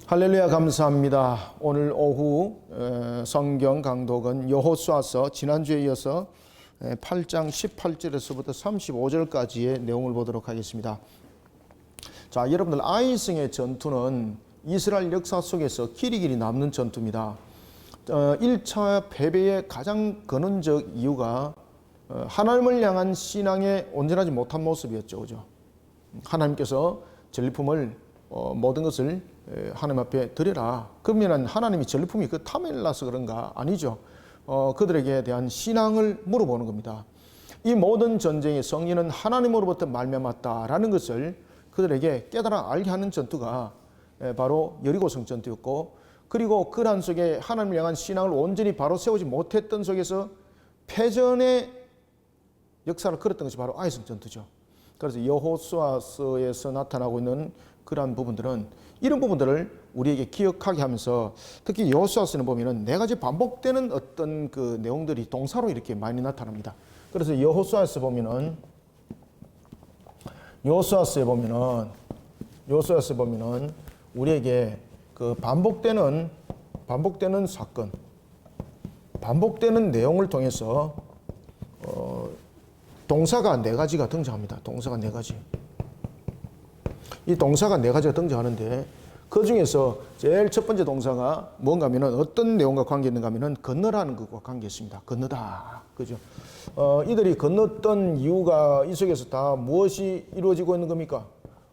할렐루야, 감사합니다. 오늘 오후 성경 강독은 여호수아서, 지난주에 이어서 8장 18절에서부터 35절까지의 내용을 보도록 하겠습니다. 자, 여러분들, 아이성의 전투는 이스라엘 역사 속에서 길이 남는 전투입니다. 1차 패배의 가장 근원적 이유가 하나님을 향한 신앙에 온전하지 못한 모습이었죠. 그죠? 하나님께서 전리품을 모든 것을 하나님 앞에 드려라. 그러면 하나님이 전리품이 그 탐을 나서 그런가? 아니죠. 그들에게 대한 신앙을 물어보는 겁니다. 이 모든 전쟁의 성리는 하나님으로부터 말미암았다라는 것을 그들에게 깨달아 알게 하는 전투가 바로 여리고성 전투였고, 그리고 그러한 속에 하나님을 향한 신앙을 온전히 바로 세우지 못했던 속에서 패전의 역사를 걸었던 것이 바로 아이성 전투죠. 그래서 여호수아서에서 나타나고 있는 그러한 부분들은, 이런 부분들을 우리에게 기억하게 하면서, 특히 여호수아서는 보면은 네 가지 반복되는 어떤 그 내용들이 동사로 이렇게 많이 나타납니다. 그래서 여호수아서에 보면은 우리에게 그 반복되는 사건, 반복되는 내용을 통해서 동사가 네 가지가 등장합니다. 동사가 네 가지. 이 동사가 네 가지가 등장하는데, 그 중에서 제일 첫 번째 동사가 뭔가 하면은, 어떤 내용과 관계 있는가 하면은 건너라는 것과 관계 있습니다. 건너다. 그죠? 이들이 건넜던 이유가 이 속에서 다 무엇이 이루어지고 있는 겁니까?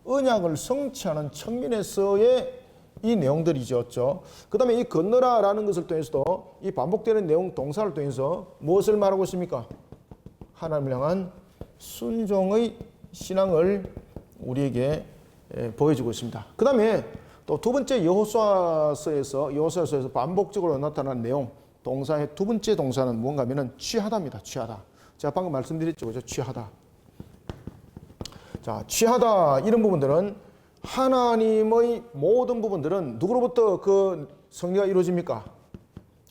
언약을 성취하는 측면에서의 이 내용들이죠. 그 다음에 이 건너라라는 것을 통해서도 이 반복되는 내용 동사를 통해서 무엇을 말하고 있습니까? 하나님을 향한 순종의 신앙을 우리에게 보여주고 있습니다. 그 다음에 또 두 번째 여호수아서에서 반복적으로 나타나는 내용, 동사의 두 번째 동사는 뭔가 하면은 취하다입니다. 취하다. 제가 방금 말씀드렸죠. 그죠? 취하다. 자, 취하다. 이런 부분들은 하나님의 모든 부분들은 누구로부터 그 성리가 이루어집니까?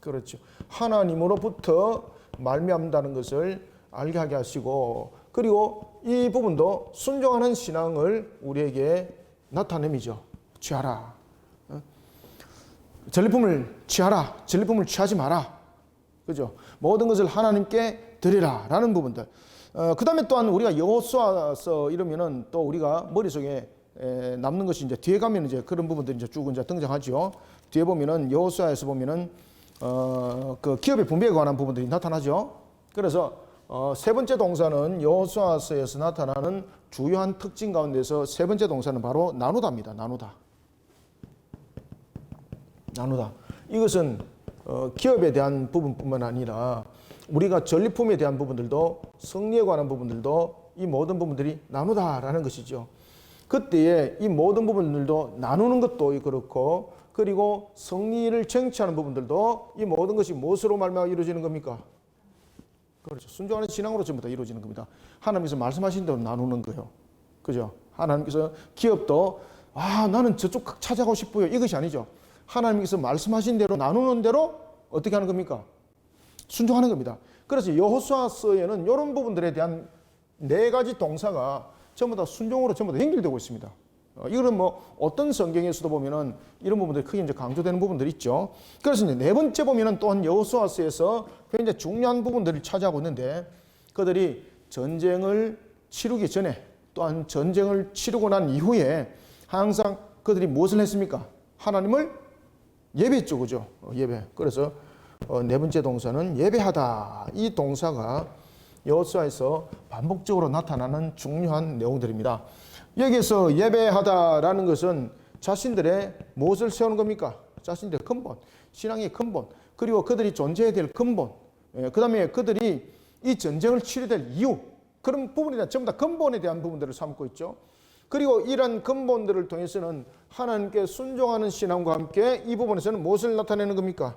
그렇죠. 하나님으로부터 말미암다는 것을 알게 하게 하시고, 그리고 이 부분도 순종하는 신앙을 우리에게 나타냄이죠. 취하라. 전리품을 취하라. 전리품을 취하지 마라. 그죠? 모든 것을 하나님께 드리라. 라는 부분들. 그 다음에 또한 우리가 여호수아서 이러면은 또 우리가 머릿속에 남는 것이 이제 뒤에 가면 이제 그런 부분들이 이제 쭉 이제 등장하죠. 뒤에 보면은 여호수아에서 보면은 그 기업의 분배에 관한 부분들이 나타나죠. 그래서 세 번째 동사는 여호수아서에서 나타나는 주요한 특징 가운데서 세 번째 동사는 바로 나누다입니다. 나누다. 이것은 기업에 대한 부분뿐만 아니라 우리가 전리품에 대한 부분들도, 성리에 관한 부분들도, 이 모든 부분들이 나누다라는 것이죠. 그때에 이 모든 부분들도 나누는 것도 그렇고, 그리고 성리를 쟁취하는 부분들도 이 모든 것이 무엇으로 말미암아 이루어지는 겁니까? 그렇죠. 순종하는 신앙으로 전부 다 이루어지는 겁니다. 하나님께서 말씀하신 대로 나누는 거예요. 그죠? 하나님께서 기업도 나는 저쪽 찾아가고 싶어요. 이것이 아니죠. 하나님께서 말씀하신 대로 나누는 대로 어떻게 하는 겁니까? 순종하는 겁니다. 그래서 여호수아서에는 이런 부분들에 대한 네 가지 동사가 전부 다 순종으로 전부 다 연결되고 있습니다. 이거는 뭐 어떤 성경에서도 보면은 이런 부분들이 크게 이제 강조되는 부분들이 있죠. 그래서 이제 네 번째 보면은 또한 여호수아서에서 굉장히 중요한 부분들을 차지하고 있는데, 그들이 전쟁을 치르기 전에, 또한 전쟁을 치르고 난 이후에 항상 그들이 무엇을 했습니까? 하나님을 예배했죠. 그죠? 예배. 그래서 네 번째 동사는 예배하다. 이 동사가 여호수아에서 반복적으로 나타나는 중요한 내용들입니다. 여기서 예배하다라는 것은 자신들의 무엇을 세우는 겁니까? 자신들의 근본, 신앙의 근본, 그리고 그들이 존재해야 될 근본, 그 다음에 그들이 이 전쟁을 치러야 될 이유, 그런 부분에 대한 전부 다 근본에 대한 부분들을 삼고 있죠. 그리고 이러한 근본들을 통해서는 하나님께 순종하는 신앙과 함께 이 부분에서는 무엇을 나타내는 겁니까?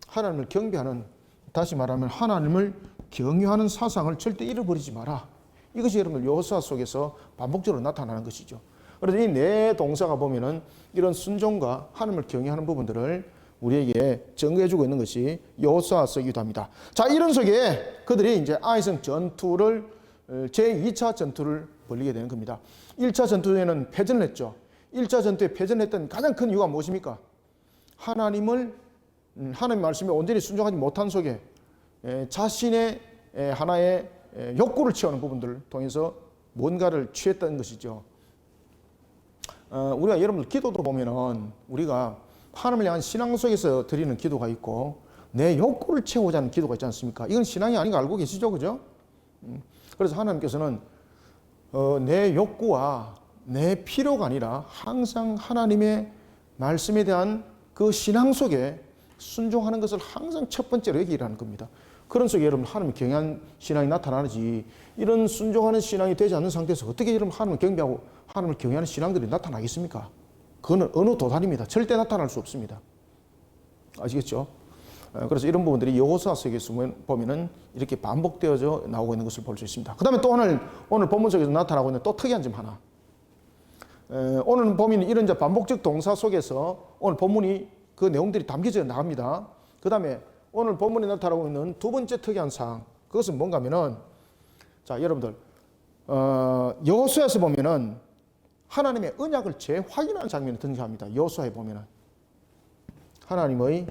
하나님을 경배하는, 다시 말하면 하나님을 경외하는 사상을 절대 잃어버리지 마라. 이것이 여러분들 여호수아 속에서 반복적으로 나타나는 것이죠. 그래서 이 네 동사가 보면은 이런 순종과 하나님을 경외하는 부분들을 우리에게 증거해주고 있는 것이 여호수아서이기도 합니다. 자, 이런 속에 그들이 이제 아이성 전투를 제2차 전투를 벌리게 되는 겁니다. 1차 전투에는 패전을 했죠. 1차 전투에 패전했던 가장 큰 이유가 무엇입니까? 하나님 말씀에 온전히 순종하지 못한 속에 자신의 하나의 욕구를 채우는 부분들을 통해서 뭔가를 취했다는 것이죠. 우리가 여러분들 기도도 보면은 우리가 하나님을 향한 신앙 속에서 드리는 기도가 있고 내 욕구를 채우고자 하는 기도가 있지 않습니까? 이건 신앙이 아닌 거 알고 계시죠? 그죠? 그래서 하나님께서는 내 욕구와 내 필요가 아니라 항상 하나님의 말씀에 대한 그 신앙 속에 순종하는 것을 항상 첫 번째로 얘기하는 겁니다. 그런 속에 여러분 하나님을 경외한 신앙이 나타나지, 이런 순종하는 신앙이 되지 않는 상태에서 어떻게 여러분 하나님을 경배하고 하나님을 경외하는 신앙들이 나타나겠습니까? 그거는 어느 도단입니다. 절대 나타날 수 없습니다. 아시겠죠? 그래서 이런 부분들이 여호수아서에서 보면은 이렇게 반복되어져 나오고 있는 것을 볼 수 있습니다. 그 다음에 또 오늘 본문 속에서 나타나고 있는 또 특이한 점 하나. 오늘 보면 이런 반복적 동사 속에서 오늘 본문이 그 내용들이 담겨져 나갑니다. 그 다음에 오늘 본문에 나타나고 있는 두 번째 특이한 사항, 그것은 뭔가 하면은, 자, 여러분들, 여호수아에서 보면은 하나님의 언약을 재확인하는 장면이 등장합니다. 여호수아에 보면은 하나님의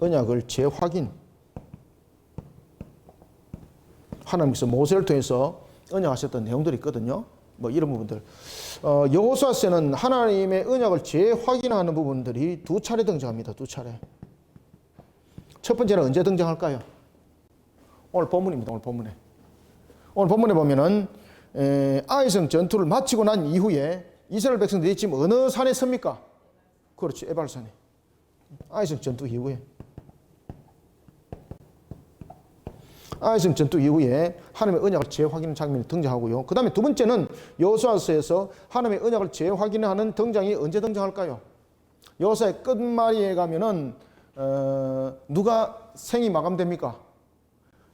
언약을 재확인, 하나님께서 모세를 통해서 언약하셨던 내용들이 있거든요. 뭐 이런 부분들. 여호수아서는 하나님의 언약을 재확인하는 부분들이 두 차례 등장합니다. 두 차례. 첫 번째는 언제 등장할까요? 오늘 본문입니다. 오늘 본문에 보면은 아이성 전투를 마치고 난 이후에 이스라엘 백성들이 지금 어느 산에 섭니까? 그렇죠. 에발산에. 아이성 전투 이후에. 아이성 전투 이후에 하나님의 언약을 재확인하는 장면이 등장하고요. 그 다음에 두 번째는 여호수아서에서 하나님의 언약을 재확인하는 등장이 언제 등장할까요? 여호수아의 끝말에 가면은 누가 생이 마감됩니까?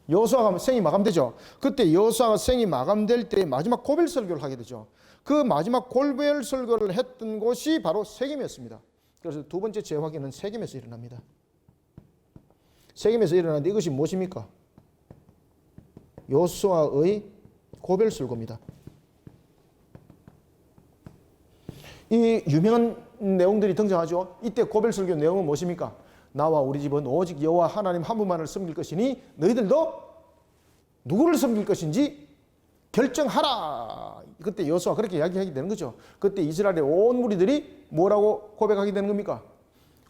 여호수아가 생이 마감되죠. 그때 여호수아가 생이 마감될 때 마지막 고별 설교를 하게 되죠. 그 마지막 고별 설교를 했던 곳이 바로 세겜이었습니다. 그래서 두 번째 재확인은 세겜에서 일어납니다. 세겜에서 일어나는데 이것이 무엇입니까? 여호수아의 고별 설교입니다. 이 유명한 내용들이 등장하죠. 이때 고별 설교 내용은 무엇입니까? 나와 우리 집은 오직 여호와 하나님 한 분만을 섬길 것이니 너희들도 누구를 섬길 것인지 결정하라. 그때 여호수아 그렇게 이야기하게 되는 거죠. 그때 이스라엘의 온 무리들이 뭐라고 고백하게 되는 겁니까?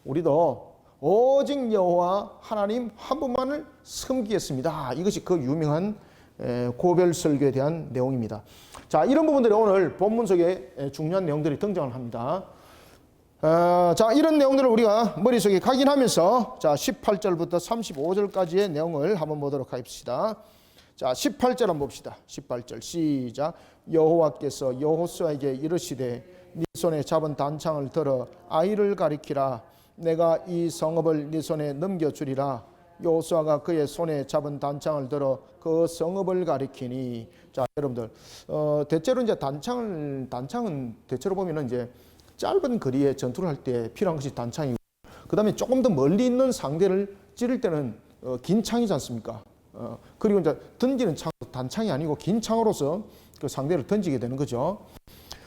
우리도 오직 여호와 하나님 한 분만을 섬기겠습니다. 이것이 그 유명한 고별 설교에 대한 내용입니다. 자, 이런 부분들이 오늘 본문 속에 중요한 내용들이 등장을 합니다. 자, 이런 내용들을 우리가 머릿속에 각인하면서 자, 18절부터 35절까지의 내용을 한번 보도록 하겠습니다. 자, 18절 한번 봅시다. 18절 시작. 여호와께서 여호수아에게 이르시되 네 손에 잡은 단창을 들어 아이를 가리키라. 내가 이 성읍을 네 손에 넘겨주리라. 여호수아가 그의 손에 잡은 단창을 들어 그 성읍을 가리키니. 자, 여러분들, 대체로 이제 단창은 대체로 보면은 이제 짧은 거리에 전투를 할 때 필요한 것이 단창이고, 그 다음에 조금 더 멀리 있는 상대를 찌를 때는 긴 창이지 않습니까? 그리고 이제 던지는 창도 단창이 아니고 긴 창으로서 그 상대를 던지게 되는 거죠.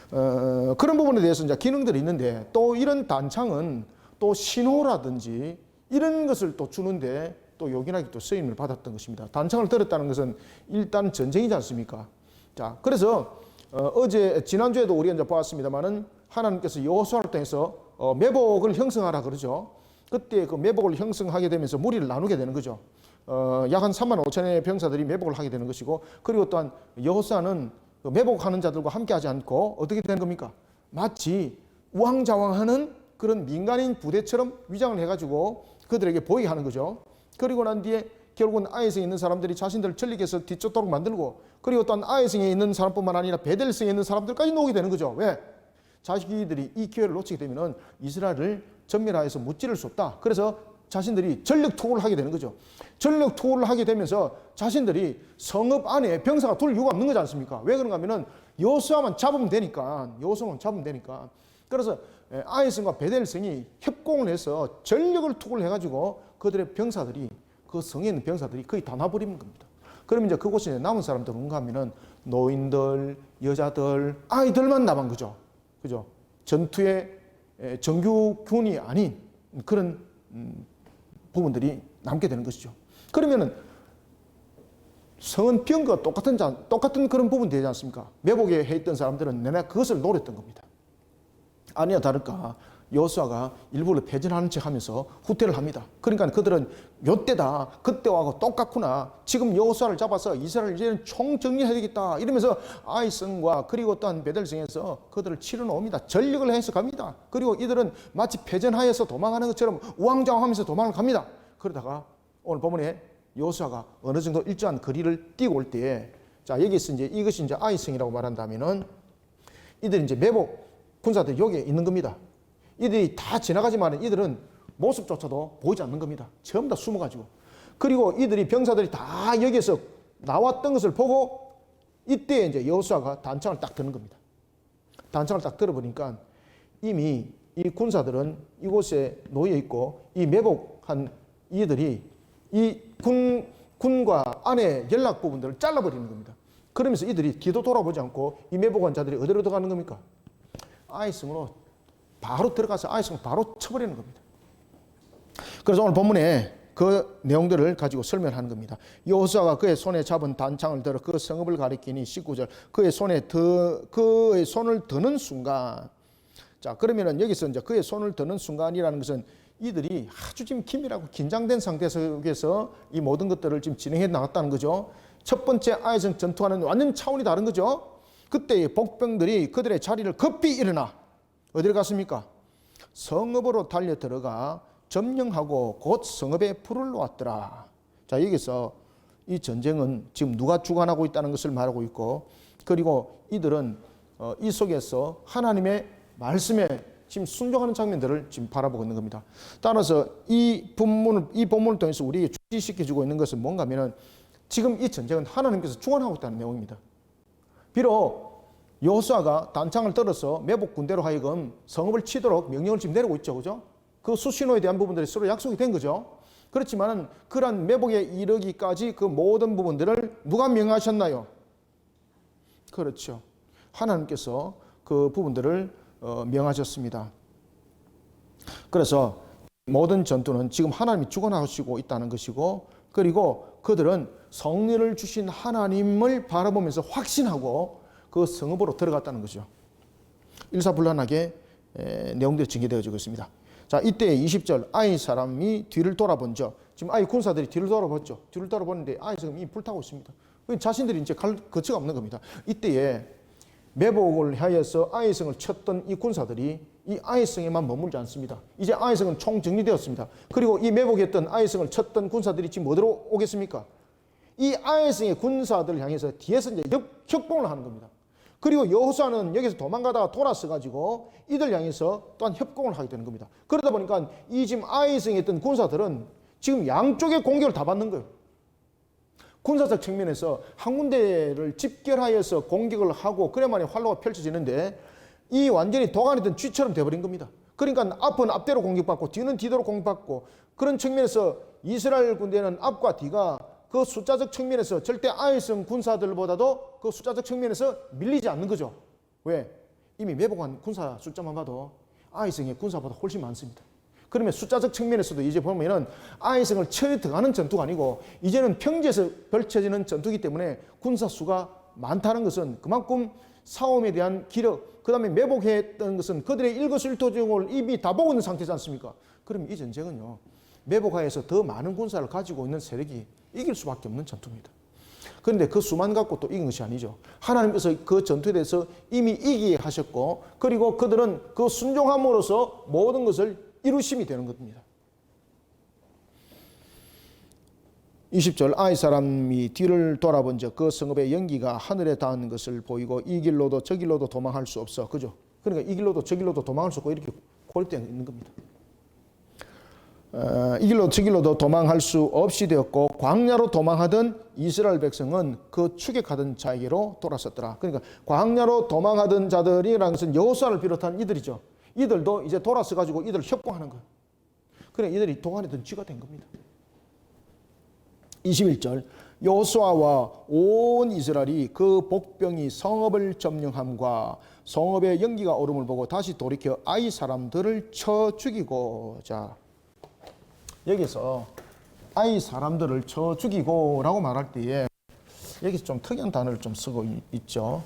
그런 부분에 대해서 이제 기능들이 있는데, 또 이런 단창은 또 신호라든지 이런 것을 또 주는데 또 요긴하게 또 쓰임을 받았던 것입니다. 단창을 들었다는 것은 일단 전쟁이지 않습니까? 자, 그래서 지난주에도 우리가 이제 보았습니다만은 하나님께서 여호수아를 통해서 매복을 형성하라 그러죠. 그때 그 매복을 형성하게 되면서 무리를 나누게 되는 거죠. 약 한 3만 5천의 병사들이 매복을 하게 되는 것이고, 그리고 또한 여호수아는 그 매복하는 자들과 함께하지 않고 어떻게 되는 겁니까? 마치 우왕좌왕하는 그런 민간인 부대처럼 위장을 해가지고 그들에게 보이게 하는 거죠. 그리고 난 뒤에 결국은 아이성에 있는 사람들이 자신들을 전릭해서 뒤쫓도록 만들고, 그리고 또한 아이성에 있는 사람뿐만 아니라 베델성에 있는 사람들까지 놓게 되는 거죠. 왜? 자기들이 이 기회를 놓치게 되면 이스라엘을 전멸하여서 무찌를 수 없다. 그래서 자신들이 전력 투구를 하게 되는 거죠. 전력 투구를 하게 되면서 자신들이 성읍 안에 병사가 둘 이유가 없는 거지 않습니까? 왜 그런가 하면은 여호수아만 잡으면 되니까. 그래서 아이성과 베델성이 협공을 해서 전력을 투구를 해가지고 그들의 병사들이, 그 성에 있는 병사들이 거의 다 나버리는 겁니다. 그러면 이제 그곳에 남은 사람들은 뭔가 하면은 노인들, 여자들, 아이들만 남은 거죠. 그죠? 전투의 정규군이 아닌 그런 부분들이 남게 되는 것이죠. 그러면은 성은 병과 똑같은 그런 부분이 되지 않습니까? 매복에 해 있던 사람들은 내내 그것을 노렸던 겁니다. 아니야 다를까 여호수아가 일부러 패전하는 척 하면서 후퇴를 합니다. 그러니까 그들은 요때다 그때와 똑같구나. 지금 여호수아를 잡아서 이스라엘 이제는 총정리해야 되겠다 이러면서 아이성과 그리고 또한 베델성에서 그들을 치러 놓습니다. 전력을 해서 갑니다. 그리고 이들은 마치 패전하여서 도망하는 것처럼 우왕좌왕하면서 도망을 갑니다. 그러다가 오늘 본문에 여호수아가 어느 정도 일정한 거리를 뛰고 올 때에 자 여기서 이제 이것이 이제 아이성이라고 말한다면은 이들이 이제 매복 군사들이 여기에 있는 겁니다. 이들이 다 지나가지만 이들은 모습조차도 보이지 않는 겁니다. 전부 다 숨어가지고. 그리고 이들이 병사들이 다 여기에서 나왔던 것을 보고 이때 이제 여호수아가 단창을 딱 드는 겁니다. 단창을 딱 들어보니까 이미 이 군사들은 이곳에 놓여 있고 이 매복한 이들이 이 군과 안에 연락 부분들을 잘라버리는 겁니다. 그러면서 이들이 뒤도 돌아보지 않고 이 매복한 자들이 어디로 들어가는 겁니까? 아이성으로 바로 들어가서 아이성을 바로 쳐버리는 겁니다. 그래서 오늘 본문에 그 내용들을 가지고 설명하는 겁니다. 여호수아가 그의 손에 잡은 단창을 들어 그 성읍을 가리키니 19절 그의 손을 드는 순간 자 그러면은 여기서 이제 그의 손을 드는 순간이라는 것은 이들이 아주 지금 긴밀하고 긴장된 상태 속에서 이 모든 것들을 지금 진행해 나갔다는 거죠. 첫 번째 아이성 전투와는 완전 차원이 다른 거죠. 그때 복병들이 그들의 자리를 급히 일어나 어디를 갔습니까? 성읍으로 달려 들어가 점령하고 곧 성읍에 불을 놓았더라. 자 여기서 이 전쟁은 지금 누가 주관하고 있다는 것을 말하고 있고 그리고 이들은 이 속에서 하나님의 말씀에 지금 순종하는 장면들을 지금 바라보고 있는 겁니다. 따라서 이 본문을 통해서 우리에게 주시시켜주고 있는 것은 뭔가 하면은 지금 이 전쟁은 하나님께서 주관하고 있다는 내용입니다. 비록 여호수아가 단창을 들어서 매복 군대로 하여금 성읍을 치도록 명령을 지금 내리고 있죠. 그죠? 그 수신호에 대한 부분들이 서로 약속이 된 거죠. 그렇지만은 그러한 매복에 이르기까지 그 모든 부분들을 누가 명하셨나요? 그렇죠. 하나님께서 그 부분들을 명하셨습니다. 그래서 모든 전투는 지금 하나님이 주관하시고 있다는 것이고 그리고 그들은 성리를 주신 하나님을 바라보면서 확신하고 그 성읍으로 들어갔다는 거죠. 일사불란하게 내용들이 전개되어지고 있습니다. 자, 이때 20절 아이 사람이 뒤를 돌아본죠. 지금 아이 군사들이 뒤를 돌아봤죠. 뒤를 돌아보는데 아이 성이 이미 불타고 있습니다. 자신들이 이제 갈 거처가 없는 겁니다. 이때에 매복을 하여서 아이성을 쳤던 이 군사들이 이 아이성에만 머물지 않습니다. 이제 아이성은 총정리되었습니다. 그리고 이 매복했던 아이성을 쳤던 군사들이 지금 어디로 오겠습니까? 이 아이성의 군사들을 향해서 뒤에서 이제 협공을 하는 겁니다. 그리고 여호수아는 여기서 도망가다가 돌아서 가지고 이들 향해서 또한 협공을 하게 되는 겁니다. 그러다 보니까 이 지금 아이성에 있던 군사들은 지금 양쪽의 공격을 다 받는 거예요. 군사적 측면에서 한 군데를 집결하여서 공격을 하고 그래야만이 활로가 펼쳐지는데 이 완전히 도가니든 쥐처럼 돼버린 겁니다. 그러니까 앞은 앞대로 공격받고 뒤는 뒤대로 공격받고 그런 측면에서 이스라엘 군대는 앞과 뒤가 그 숫자적 측면에서 절대 아이성 군사들보다도 그 숫자적 측면에서 밀리지 않는 거죠. 왜? 이미 매복한 군사 숫자만 봐도 아이성의 군사보다 훨씬 많습니다. 그러면 숫자적 측면에서도 이제 보면은 아이성을 쳐에 들어가는 전투가 아니고 이제는 평지에서 펼쳐지는 전투이기 때문에 군사 수가 많다는 것은 그만큼 싸움에 대한 기력, 그 다음에 매복했던 것은 그들의 일거수일투족을 이미 다 보고 있는 상태지 않습니까? 그럼 이 전쟁은요, 매복하여서 더 많은 군사를 가지고 있는 세력이 이길 수밖에 없는 전투입니다. 그런데 그 수만 갖고 또 이긴 것이 아니죠. 하나님께서 그 전투에 대해서 이미 이기게 하셨고, 그리고 그들은 그 순종함으로써 모든 것을 이루심이 되는 겁니다. 20절 아이 사람이 뒤를 돌아본 적 그 성읍의 연기가 하늘에 닿는 것을 보이고 이 길로도 저 길로도 도망할 수 없어. 그죠? 그러니까 이 길로도 저 길로도 도망할 수 없고 이렇게 고립되어 있는 겁니다. 이 길로 저 길로도 도망할 수 없이 되었고 광야로 도망하던 이스라엘 백성은 그 추격하던 자에게로 돌아섰더라. 그러니까 광야로 도망하던 자들이라는 것은 여호수아를 비롯한 이들이죠. 이들도 이제 돌아서 가지고 이들을 협공하는 거예요. 그래 이들이 도가니든 쥐가 된 겁니다. 21절 여호수아와 온 이스라엘이 그 복병이 성읍을 점령함과 성읍의 연기가 오름을 보고 다시 돌이켜 아이 사람들을 쳐 죽이고. 자, 여기서 아이 사람들을 쳐 죽이고 라고 말할 때에 여기서 좀 특이한 단어를 좀 쓰고 있죠.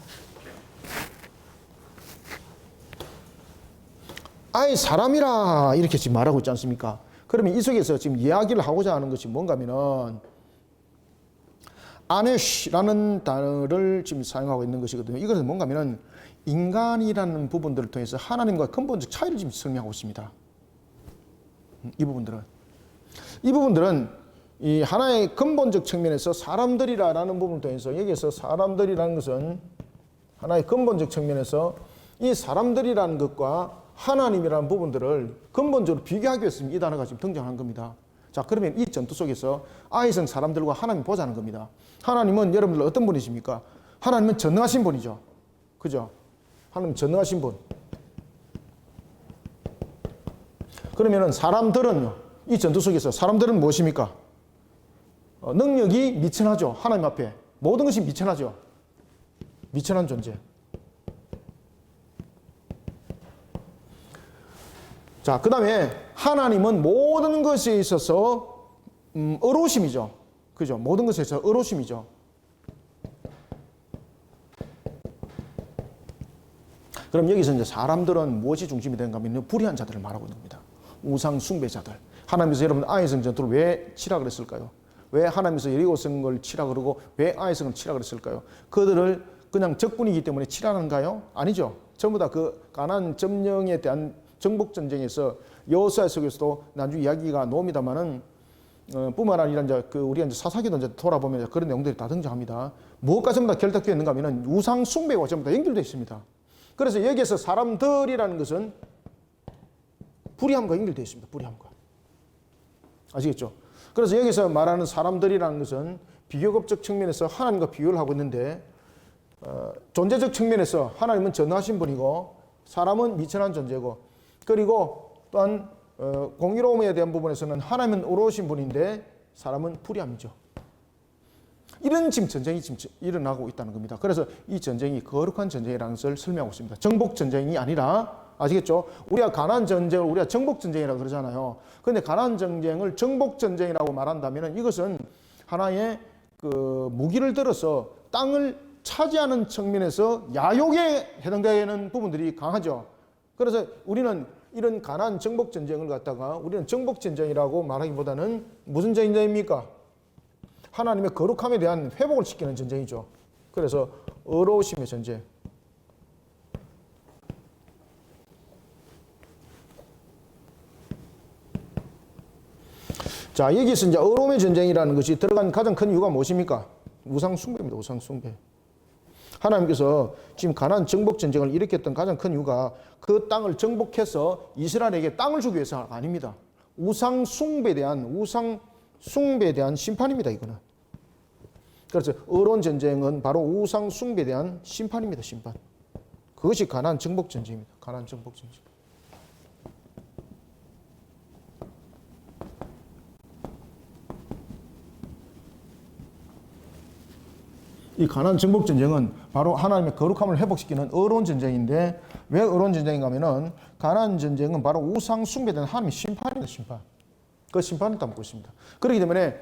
아이 사람이라 이렇게 지금 말하고 있지 않습니까? 그러면 이 속에서 지금 이야기를 하고자 하는 것이 뭔가 하면은 아네시라는 단어를 지금 사용하고 있는 것이거든요. 이것은 뭔가 하면은 인간이라는 부분들을 통해서 하나님과 근본적 차이를 지금 설명하고 있습니다. 이 부분들은 이 하나의 근본적 측면에서 사람들이라는 부분을 통해서 여기에서 사람들이라는 것은 하나의 근본적 측면에서 이 사람들이라는 것과 하나님이라는 부분들을 근본적으로 비교하기 위해서 이 단어가 지금 등장한 겁니다. 자, 그러면 이 전투 속에서 아이성 사람들과 하나님 보자는 겁니다. 하나님은 여러분들 어떤 분이십니까? 하나님은 전능하신 분이죠. 그죠? 하나님 전능하신 분. 그러면은 사람들은요, 이 전투 속에서 사람들은 무엇입니까? 능력이 미천하죠. 하나님 앞에. 모든 것이 미천하죠. 미천한 존재. 자, 그 다음에 하나님은 모든 것에 있어서 의로우심이죠. 그죠? 모든 것에 있어서 의로우심이죠. 그럼 여기서 이제 사람들은 무엇이 중심이 되는가 하면 불의한 자들을 말하고 있는 겁니다. 우상 숭배자들. 하나님께서 여러분 아이성 전투를 왜 치라 그랬을까요? 왜 하나님께서 여리고성을 치라 그러고 왜 아이성을 치라 그랬을까요? 그들을 그냥 적군이기 때문에 치라는가요? 아니죠. 전부 다 그 가나안 점령에 대한 정복 전쟁에서 여호수아 속에서도 나중에 이야기가 나옵니다만은 뿐만 아니라 이제 그 우리가 이제 사사기도 이제 돌아보면 이제 그런 내용들이 다 등장합니다. 무엇과 전부 다 결탁되어 있는가 하면은 우상 숭배와 전부 다 연결되어 있습니다. 그래서 여기에서 사람들이라는 것은 불의함과 연결되어 있습니다. 불의함과. 아시겠죠? 그래서 여기서 말하는 사람들이라는 것은 비교급적 측면에서 하나님과 비교를 하고 있는데 존재적 측면에서 하나님은 전능하신 분이고 사람은 미천한 존재고 그리고 또한 공의로움에 대한 부분에서는 하나님은 의로우신 분인데 사람은 불의함이죠. 이런 지금 전쟁이 지금 일어나고 있다는 겁니다. 그래서 이 전쟁이 거룩한 전쟁이라는 것을 설명하고 있습니다. 정복 전쟁이 아니라 아시겠죠? 우리가 가나안 전쟁을 우리가 정복 전쟁이라고 그러잖아요. 그런데 가나안 전쟁을 정복 전쟁이라고 말한다면 이것은 하나의 그 무기를 들어서 땅을 차지하는 측면에서 야욕에 해당되는 부분들이 강하죠. 그래서 우리는 이런 가나안 정복 전쟁을 갖다가 우리는 정복 전쟁이라고 말하기보다는 무슨 전쟁입니까? 하나님의 거룩함에 대한 회복을 시키는 전쟁이죠. 그래서 의로우심의 전쟁. 자, 여기서 이제 의로움의 전쟁이라는 것이 들어간 가장 큰 이유가 무엇입니까? 우상 숭배입니다. 우상 숭배. 하나님께서 지금 가나안 정복 전쟁을 일으켰던 가장 큰 이유가 그 땅을 정복해서 이스라엘에게 땅을 주기 위해서가 아닙니다. 우상 숭배에 대한 심판입니다. 이거는. 그래서 의로운 전쟁은 바로 우상 숭배에 대한 심판입니다. 심판. 그것이 가나안 정복 전쟁입니다. 가나안 정복 전쟁. 이 가나안 정복 전쟁은 바로 하나님의 거룩함을 회복시키는 의로운 전쟁인데 왜 의로운 전쟁인가 하면은 가나안 전쟁은 바로 우상 숭배에 대한 하나님의 심판입니다. 심판. 그 심판을 담고 있습니다. 그렇기 때문에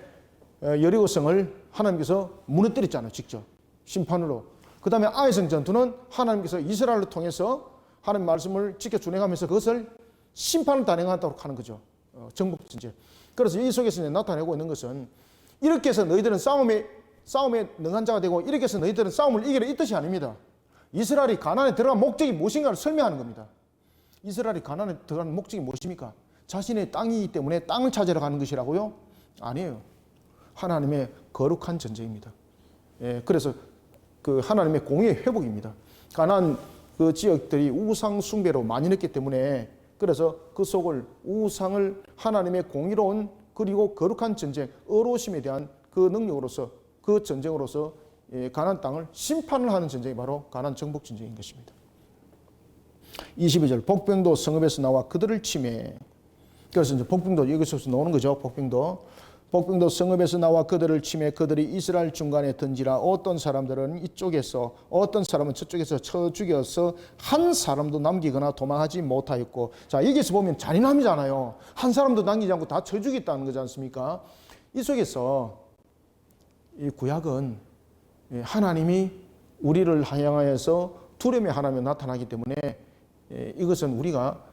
여리고성을 하나님께서 무너뜨렸잖아요. 직접 심판으로. 그 다음에 아이성 전투는 하나님께서 이스라엘을 통해서 하나님 말씀을 지켜 준행하면서 그것을 심판을 단행하도록 하는 거죠. 정복 전쟁. 그래서 이 속에서 나타내고 있는 것은 이렇게 해서 너희들은 싸움에 능한 자가 되고 이렇게 해서 너희들은 싸움을 이기라 이 뜻이 아닙니다. 이스라엘이 가나안에 들어간 목적이 무엇인가를 설명하는 겁니다. 이스라엘이 가나안에 들어간 목적이 무엇입니까? 자신의 땅이기 때문에 땅을 찾으러 가는 것이라고요? 아니에요. 하나님의 거룩한 전쟁입니다. 예, 그래서 그 하나님의 공의의 회복입니다. 가나안 그 지역들이 우상 숭배로 많이 했기 때문에 그래서 그 속을 우상을 하나님의 공의로운 그리고 거룩한 전쟁, 의로우심에 대한 그 능력으로서 그 전쟁으로서 가나안 땅을 심판을 하는 전쟁이 바로 가나안 정복 전쟁인 것입니다. 22절 복병도 성읍에서 나와 그들을 치매. 그래서 이제 복병도 여기서 나오는 거죠. 복병도 복병도 성읍에서 나와 그들을 치매 그들이 이스라엘 중간에 던지라. 어떤 사람들은 이쪽에서 어떤 사람은 저쪽에서 쳐 죽여서 한 사람도 남기거나 도망하지 못하였고. 자, 여기서 보면 잔인함이잖아요. 한 사람도 남기지 않고 다 쳐 죽였다는 거지 않습니까? 이 속에서 이 구약은 하나님이 우리를 향하여서 두려움의 하나님이 나타나기 때문에 이것은 우리가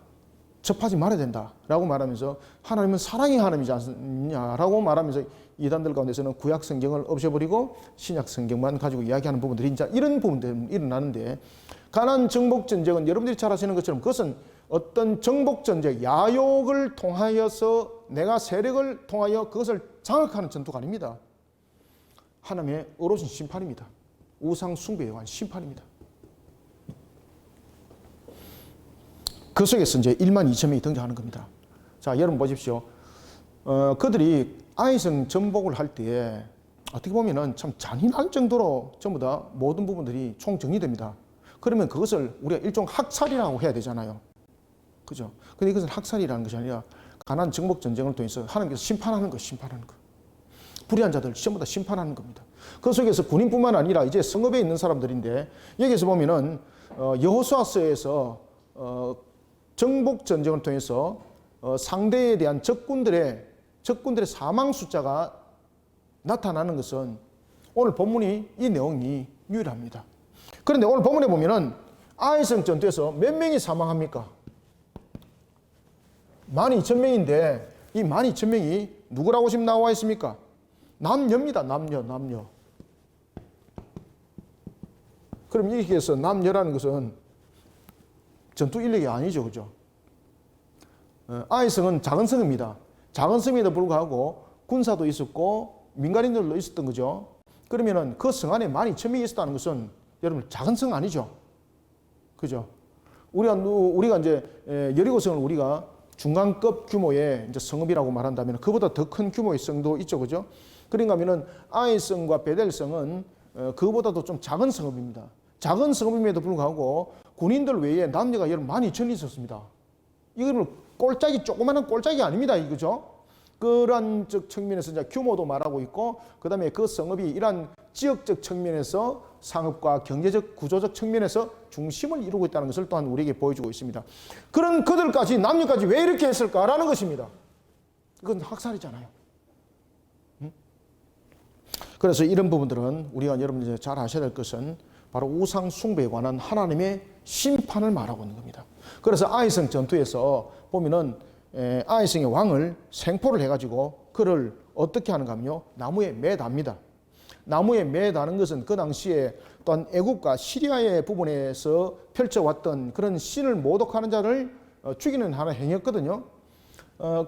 접하지 말아야 된다라고 말하면서 하나님은 사랑의 하나님이지 않느냐라고 말하면서 이단들 가운데서는 구약 성경을 없애버리고 신약 성경만 가지고 이야기하는 부분들이 이제 이런 부분들이 일어나는데, 가나안 정복 전쟁은 여러분들이 잘 아시는 것처럼 그것은 어떤 정복 전쟁, 야욕을 통하여서 내가 세력을 통하여 그것을 장악하는 전투가 아닙니다. 하나님의 어로신 심판입니다. 우상 숭배에 관한 심판입니다. 그 속에서 이제 1만 2천 명이 등장하는 겁니다. 자, 여러분 보십시오. 그들이 아이성 전복을 할 때에 어떻게 보면은 참 잔인할 정도로 전부 다 모든 부분들이 총정리됩니다. 그러면 그것을 우리가 일종 학살이라고 해야 되잖아요. 그죠? 근데 이것은 학살이라는 것이 아니라 가나안 정복 전쟁을 통해서 하나님께서 심판하는 거, 심판하는 거. 불의한 자들 전부 다 심판하는 겁니다. 그 속에서 군인뿐만 아니라 이제 성읍에 있는 사람들인데, 여기서 보면은 여호수아서에서 정복 전쟁을 통해서 상대에 대한 적군들의 사망 숫자가 나타나는 것은 오늘 본문이 이 내용이 유일합니다. 그런데 오늘 본문에 보면은 아이성 전투에서 몇 명이 사망합니까? 12,000명인데 이 12,000명이 누구라고 지금 나와 있습니까? 남녀입니다. 남녀. 그럼 여기에서 남녀라는 것은 전투 인력이 아니죠. 그죠? 아이성은 작은 성입니다. 작은 성임에도 불구하고 군사도 있었고 민간인들도 있었던 거죠. 그러면은 그 성 안에 12,000명이 있었다는 것은 여러분 작은 성 아니죠. 그죠? 우리가 이제 여리고성을 우리가 중간급 규모의 이제 성읍이라고 말한다면 그보다 더 큰 규모의 성도 있죠. 그죠? 그런가 하면은 아이성과 베델성은 그보다도 좀 작은 성읍입니다. 작은 성읍임에도 불구하고 군인들 외에 남녀가 여러분 12,000이 있었습니다. 이거는 꼴짝이, 조그마한 꼴짝이 아닙니다. 이거죠? 그러한 측면에서 이제 규모도 말하고 있고, 그 다음에 그 성읍이 이러한 지역적 측면에서 상업과 경제적, 구조적 측면에서 중심을 이루고 있다는 것을 또한 우리에게 보여주고 있습니다. 그런 그들까지, 남녀까지 왜 이렇게 했을까라는 것입니다. 이건 학살이잖아요. 그래서 이런 부분들은 우리가 여러분들이 잘 아셔야 될 것은 바로 우상 숭배에 관한 하나님의 심판을 말하고 있는 겁니다. 그래서 아이성 전투에서 보면은 아이성의 왕을 생포를 해가지고 그를 어떻게 하는가 하면요, 나무에 매답니다. 나무에 매다는 것은 그 당시에 또한 애국과 시리아의 부분에서 펼쳐왔던 그런 신을 모독하는 자를 죽이는 하나의 행위였거든요.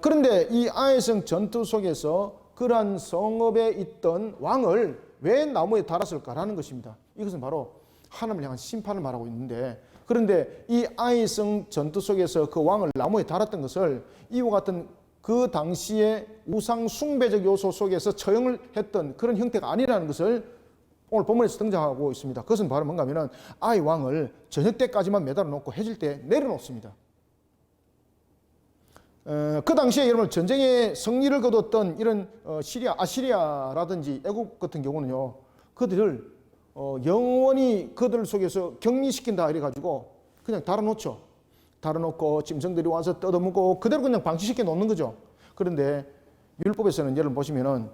그런데 이 아이성 전투 속에서 그러한 성읍에 있던 왕을 왜 나무에 달았을까라는 것입니다. 이것은 바로 하나님을 향한 심판을 말하고 있는데, 그런데 이 아이성 전투 속에서 그 왕을 나무에 달았던 것을 이와 같은 그 당시에 우상 숭배적 요소 속에서 처형을 했던 그런 형태가 아니라는 것을 오늘 본문에서 등장하고 있습니다. 그것은 바로 뭔가 하면은 아이 왕을 저녁 때까지만 매달아 놓고 해질 때 내려놓습니다. 그 당시에 여러분 전쟁에 승리를 거뒀던 이런 아시리아라든지 애국 같은 경우는요, 그들을 영원히 그들 속에서 격리시킨다 이래가지고 그냥 달아놓죠. 달아놓고 짐승들이 와서 뜯어먹고 그대로 그냥 방치시켜 놓는 거죠. 그런데 율법에서는 여러분 보시면은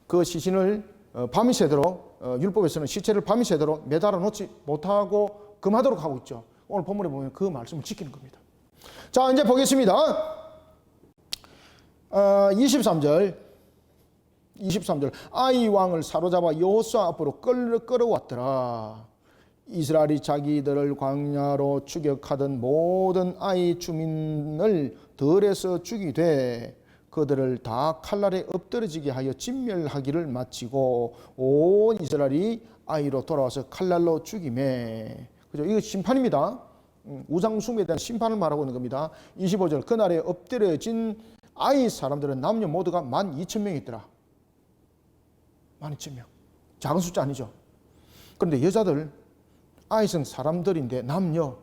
그 시신을 밤이새도록 율법에서는 시체를 밤이새도록 매달아 놓지 못하고 금하도록 하고 있죠. 오늘 본문에 보면 그 말씀을 지키는 겁니다. 자, 이제 보겠습니다. 23절 아이 왕을 사로잡아 여호수아 앞으로 끌어왔더라. 이스라엘이 자기들을 광야로 추격하던 모든 아이 주민을 들에서 죽이되 그들을 다 칼날에 엎드러지게 하여 진멸하기를 마치고 온 이스라엘이 아이로 돌아와서 칼날로 죽이매. 그죠? 이거 심판입니다. 우상숭배에 대한 심판을 말하고 있는 겁니다. 25절 그날에 엎드려진 아이 사람들은 남녀 모두가 12,000명이 있더라. 12,000명. 작은 숫자 아니죠. 그런데 여자들, 아이성 사람들인데 남녀,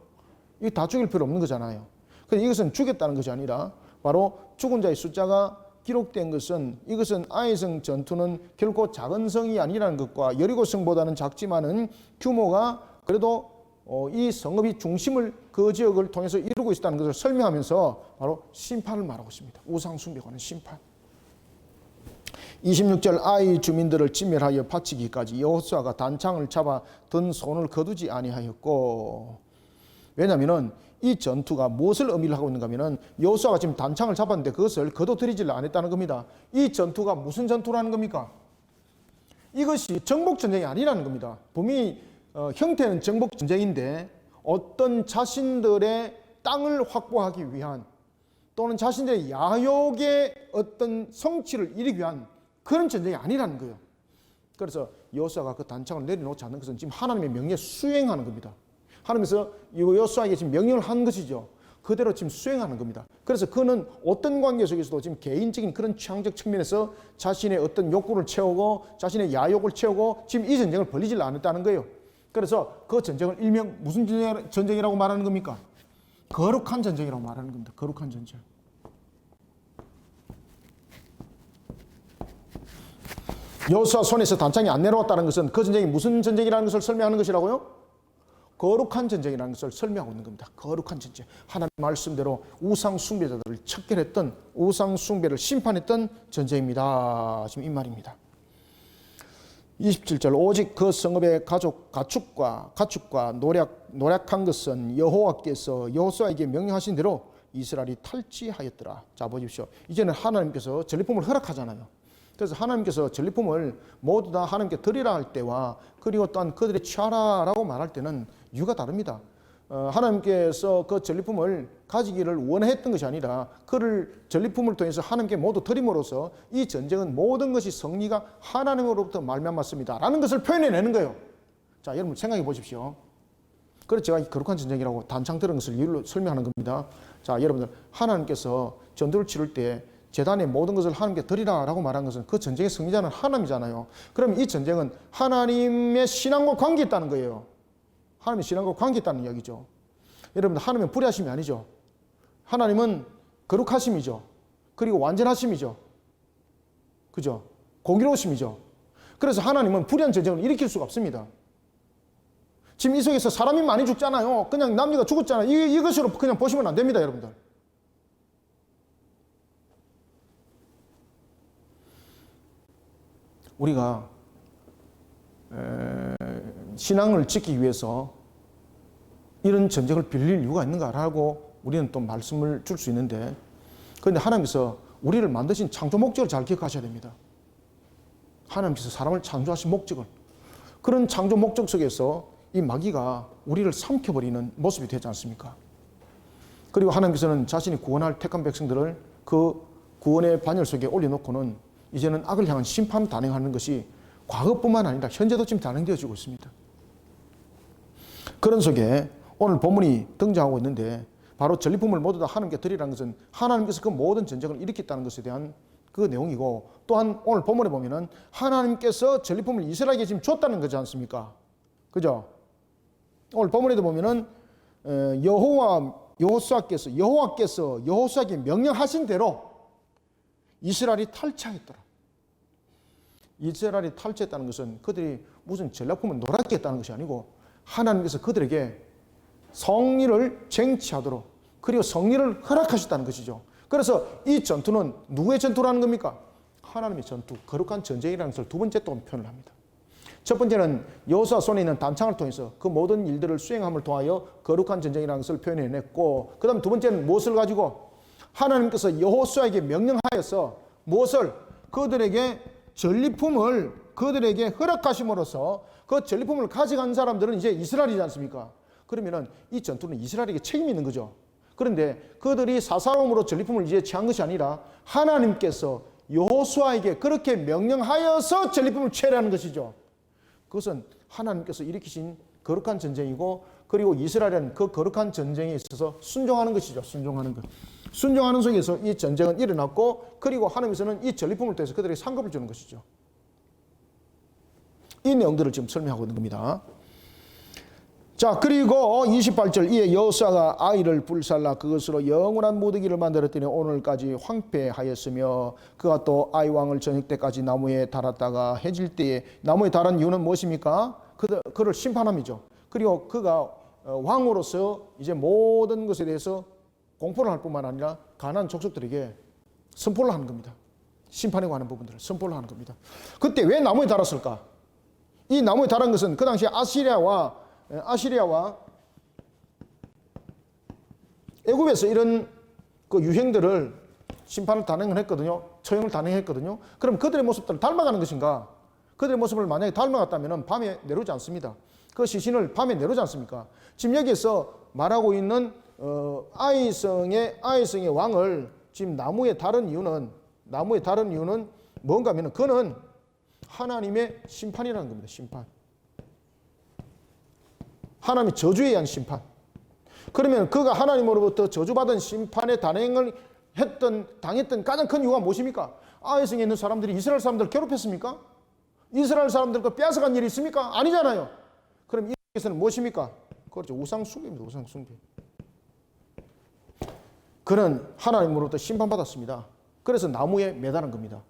이거 다 죽일 필요 없는 거잖아요. 그런데 이것은 죽였다는 것이 아니라 바로 죽은 자의 숫자가 기록된 것은 이것은 아이성 전투는 결코 작은 성이 아니라는 것과 여리고성보다는 작지만은 규모가 그래도 이 성읍이 중심을 그 지역을 통해서 이루고 있다는 것을 설명하면서 바로 심판을 말하고 있습니다. 우상 숭배하는 심판. 26절 아이 주민들을 진멸하여 바치기까지 여호수아가 단창을 잡아 든 손을 거두지 아니하였고. 왜냐하면 이 전투가 무엇을 의미를 하고 있는가 하면 여호수아가 지금 단창을 잡았는데 그것을 거둬들이지를 않았다는 겁니다. 이 전투가 무슨 전투라는 겁니까? 이것이 정복전쟁이 아니라는 겁니다. 분명히 형태는 정복전쟁인데 어떤 자신들의 땅을 확보하기 위한 또는 자신들의 야욕의 어떤 성취를 이루기 위한 그런 전쟁이 아니라는 거예요. 그래서 여호수아가 그 단창을 내려놓지 않는 것은 지금 하나님의 명령에 수행하는 겁니다. 하나님께서 여호수아에게 지금 명령을 한 것이죠. 그대로 지금 수행하는 겁니다. 그래서 그는 어떤 관계 속에서도 지금 개인적인 그런 취향적 측면에서 자신의 어떤 욕구를 채우고 자신의 야욕을 채우고 지금 이 전쟁을 벌리질 않았다는 거예요. 그래서 그 전쟁을 일명 무슨 전쟁이라고 말하는 겁니까? 거룩한 전쟁이라고 말하는 겁니다. 거룩한 전쟁. 여호수아 손에서 단창이 안 내려왔다는 것은 그 전쟁이 무슨 전쟁이라는 것을 설명하는 것이라고요? 거룩한 전쟁이라는 것을 설명하고 있는 겁니다. 거룩한 전쟁. 하나님 말씀대로 우상 숭배자들을 척결했던 우상 숭배를 심판했던 전쟁입니다. 지금 이 말입니다. 27절 오직 그 성읍의 가축과 노략한 것은 여호와께서 여호수아에게 명령하신 대로 이스라엘이 탈취하였더라. 자 보십시오. 이제는 하나님께서 전리품을 허락하잖아요. 그래서 하나님께서 전리품을 모두 다 하나님께 드리라 할 때와 그리고 또한 그들이 취하라라고 말할 때는 이유가 다릅니다. 하나님께서 그 전리품을 가지기를 원했던 것이 아니라 그를 전리품을 통해서 하나님께 모두 드림으로써 이 전쟁은 모든 것이 성리가 하나님으로부터 말미암았습니다 라는 것을 표현해내는 거예요. 자 여러분 생각해 보십시오. 그래서 제가 거룩한 전쟁이라고 단창 들은 것을 이유로 설명하는 겁니다. 자 여러분들 하나님께서 전투를 치를 때 제단의 모든 것을 하나님께 드리라라고 말한 것은 그 전쟁의 승리자는 하나님이잖아요. 그럼 이 전쟁은 하나님의 신앙과 관계있다는 거예요. 하나님의 신앙과 관계있다는 이야기죠. 여러분들 하나님은 불의하심이 아니죠. 하나님은 거룩하심이죠. 그리고 완전하심이죠. 그죠? 공의로우심이죠. 그래서 하나님은 불의한 전쟁을 일으킬 수가 없습니다. 지금 이 속에서 사람이 많이 죽잖아요. 그냥 남녀가 죽었잖아요. 이것으로 그냥 보시면 안 됩니다, 여러분들. 우리가 신앙을 지키기 위해서 이런 전쟁을 빌릴 이유가 있는가라고 우리는 또 말씀을 줄 수 있는데 그런데 하나님께서 우리를 만드신 창조 목적을 잘 기억하셔야 됩니다. 하나님께서 사람을 창조하신 목적을 그런 창조 목적 속에서 이 마귀가 우리를 삼켜버리는 모습이 되지 않습니까? 그리고 하나님께서는 자신이 구원할 택한 백성들을 그 구원의 반열 속에 올려놓고는 이제는 악을 향한 심판을 단행하는 것이 과거뿐만 아니라 현재도 지금 단행되어지고 있습니다. 그런 속에 오늘 본문이 등장하고 있는데 바로 전리품을 모두 다 하나님께 드리라는 것은 하나님께서 그 모든 전쟁을 일으켰다는 것에 대한 그 내용이고 또한 오늘 본문에 보면은 하나님께서 전리품을 이스라엘에게 지금 줬다는 거지 않습니까? 그죠? 오늘 본문에도 보면은 여호수아께서 여호수아에게 명령하신 대로 이스라엘이 탈취하였더라. 이스라엘이 탈취했다는 것은 그들이 무슨 전략품을 노랗게 했다는 것이 아니고 하나님께서 그들에게 성리를 쟁취하도록 그리고 성리를 허락하셨다는 것이죠. 그래서 이 전투는 누구의 전투라는 겁니까? 하나님의 전투, 거룩한 전쟁이라는 것을 두 번째 또 표현을 합니다. 첫 번째는 여호수아 손에 있는 단창을 통해서 그 모든 일들을 수행함을 통하여 거룩한 전쟁이라는 것을 표현해냈고 그 다음 두 번째는 무엇을 가지고 하나님께서 여호수아에게 명령하여서 무엇을 그들에게 전리품을 그들에게 허락하심으로써 그 전리품을 가져간 사람들은 이제 이스라엘이지 않습니까? 그러면은 이 전투는 이스라엘에게 책임이 있는 거죠. 그런데 그들이 사사로움으로 전리품을 이제 취한 것이 아니라 하나님께서 여호수아에게 그렇게 명령하여서 전리품을 취하라는 것이죠. 그것은 하나님께서 일으키신 거룩한 전쟁이고 그리고 이스라엘은 그 거룩한 전쟁에 있어서 순종하는 것이죠. 순종하는 것. 순종하는 속에서 이 전쟁은 일어났고 그리고 하나님께서는 이 전리품을 통해서 그들에게 상급을 주는 것이죠. 이 내용들을 지금 설명하고 있는 겁니다. 자, 그리고 28절 이에 여호수아가 아이를 불살라 그것으로 영원한 무더기를 만들었더니 오늘까지 황폐하였으며 그가 또 아이 왕을 저녁 때까지 나무에 달았다가 해질 때에 나무에 달은 이유는 무엇입니까? 그를 심판함이죠. 그리고 그가 왕으로서 이제 모든 것에 대해서 공포를 할 뿐만 아니라 가나안 족속들에게 선포를 하는 겁니다. 심판에 관한 부분들을 선포를 하는 겁니다. 그때 왜 나무에 달았을까? 이 나무에 달은 것은 그 당시 아시리아와 애굽에서 이런 그 유행들을 심판을 단행을 했거든요. 처형을 단행했거든요. 그럼 그들의 모습들을 닮아가는 것인가? 그들의 모습을 만약에 닮아갔다면 밤에 내려오지 않습니다. 그 시신을 밤에 내려오지 않습니까? 지금 여기에서 말하고 있는 아이성의 왕을 지금 나무에 다른 이유는 뭔가 하면 그는 하나님의 심판이라는 겁니다. 심판. 하나님의 저주에 의한 심판. 그러면 그가 하나님으로부터 저주받은 심판의 단행을 당했던 가장 큰 이유가 무엇입니까? 아이성에 있는 사람들이 이스라엘 사람들을 괴롭혔습니까? 이스라엘 사람들과 빼앗아간 일이 있습니까? 아니잖아요. 그럼 이에서는 무엇입니까? 그렇죠. 우상 숭배입니다. 우상 숭배. 그는 하나님으로부터 심판받았습니다. 그래서 나무에 매달은 겁니다.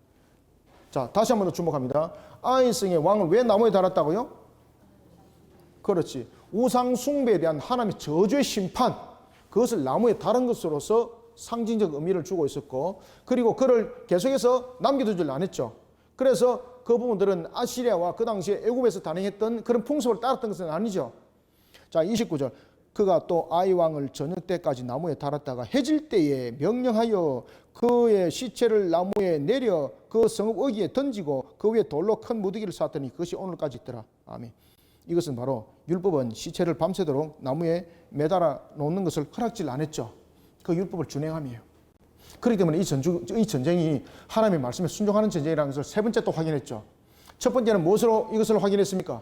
자, 다시 한 번 더 주목합니다. 아이성의 왕을 왜 나무에 달았다고요? 그렇지. 우상 숭배에 대한 하나님의 저주의 심판, 그것을 나무에 다른 것으로서 상징적 의미를 주고 있었고, 그리고 그를 계속해서 남겨두질 않았죠. 그래서 그 부분들은 아시리아와 그 당시에 애굽에서 단행했던 그런 풍습을 따랐던 것은 아니죠. 자, 29절. 그가 또 아이 왕을 저녁 때까지 나무에 달았다가 해질 때에 명령하여 그의 시체를 나무에 내려 그 성읍 어귀에 던지고 그 위에 돌로 큰 무더기를 쌓았더니 그것이 오늘까지 있더라. 아멘. 이것은 바로 율법은 시체를 밤새도록 나무에 매달아 놓는 것을 허락질 안 했죠. 그 율법을 준행함이에요. 그렇기 때문에 이 전쟁이 하나님의 말씀에 순종하는 전쟁이라는 것을 세 번째 또 확인했죠. 첫 번째는 무엇으로 이것을 확인했습니까?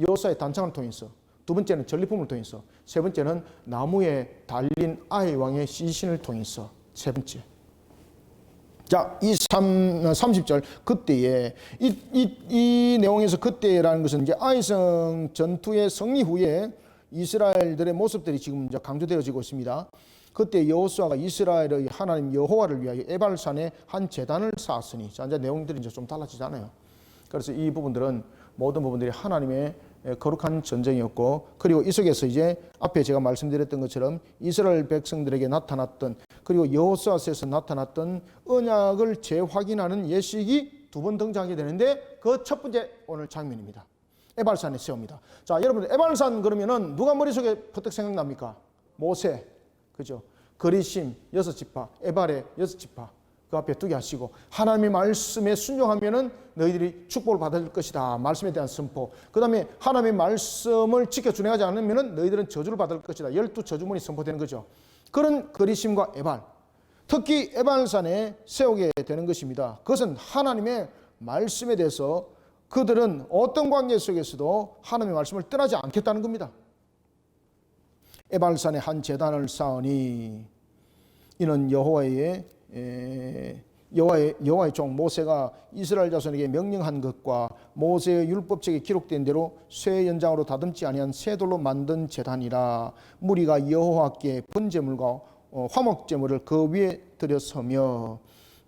여호수아의 단창을 통해서. 두 번째는 전리품을 통해서. 세 번째는 나무에 달린 아이 왕의 시신을 통해서. 세 번째. 자, 30절 그때에 이 내용에서 그때라는 것은 이제 아이성 전투의 승리 후에 이스라엘들의 모습들이 지금 이제 강조되어지고 있습니다. 그때 여호수아가 이스라엘의 하나님 여호와를 위하여 에발산에 한 제단을 쌓았으니. 자, 이제 내용들이 이제 좀 달라지잖아요. 그래서 이 부분들은 모든 부분들이 하나님의 거룩한 전쟁이었고, 그리고 이 속에서 이제 앞에 제가 말씀드렸던 것처럼 이스라엘 백성들에게 나타났던, 그리고 여호수아서에서 나타났던 언약을 재확인하는 예식이 두 번 등장하게 되는데, 그 첫 번째 오늘 장면입니다. 에발산에 세웁니다. 자, 여러분, 에발산 그러면은 누가 머릿속에 퍼뜩 생각납니까? 모세, 그죠? 거리심 6지파, 에발의 6지파. 그 앞에 두게 하시고, 하나님의 말씀에 순종하면은 너희들이 축복을 받을 것이다. 말씀에 대한 선포. 그 다음에 하나님의 말씀을 지켜 준행하지 않으면은 너희들은 저주를 받을 것이다. 12저주문이 선포되는 거죠. 그런 거리심과 에발, 특히 에발산에 세우게 되는 것입니다. 그것은 하나님의 말씀에 대해서 그들은 어떤 관계 속에서도 하나님의 말씀을 떠나지 않겠다는 겁니다. 에발산에 한 제단을 쌓으니 이는 여호와의 종 모세가 이스라엘 자손에게 명령한 것과 모세의 율법책에 기록된 대로 쇠 연장으로 다듬지 아니한 쇠 돌로 만든 제단이라. 무리가 여호와께 번제물과 화목제물을 그 위에 드렸으며.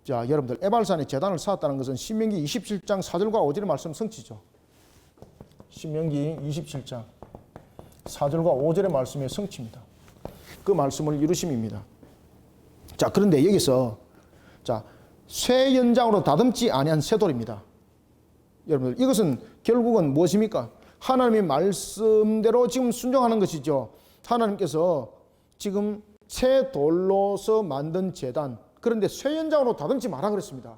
자, 여러분들, 에발산에 제단을 쌓았다는 것은 신명기 27장 4절과 5절의 말씀 성취죠. 신명기 27장 4절과 5절의 말씀의 성취입니다. 그 말씀을 이루심입니다. 자, 그런데 여기서 쇠 연장으로 다듬지 아니한 쇠돌입니다. 여러분들, 이것은 결국은 무엇입니까? 하나님의 말씀대로 지금 순종하는 것이죠. 하나님께서 지금 쇠 돌로서 만든 제단, 그런데 쇠 연장으로 다듬지 마라 그랬습니다.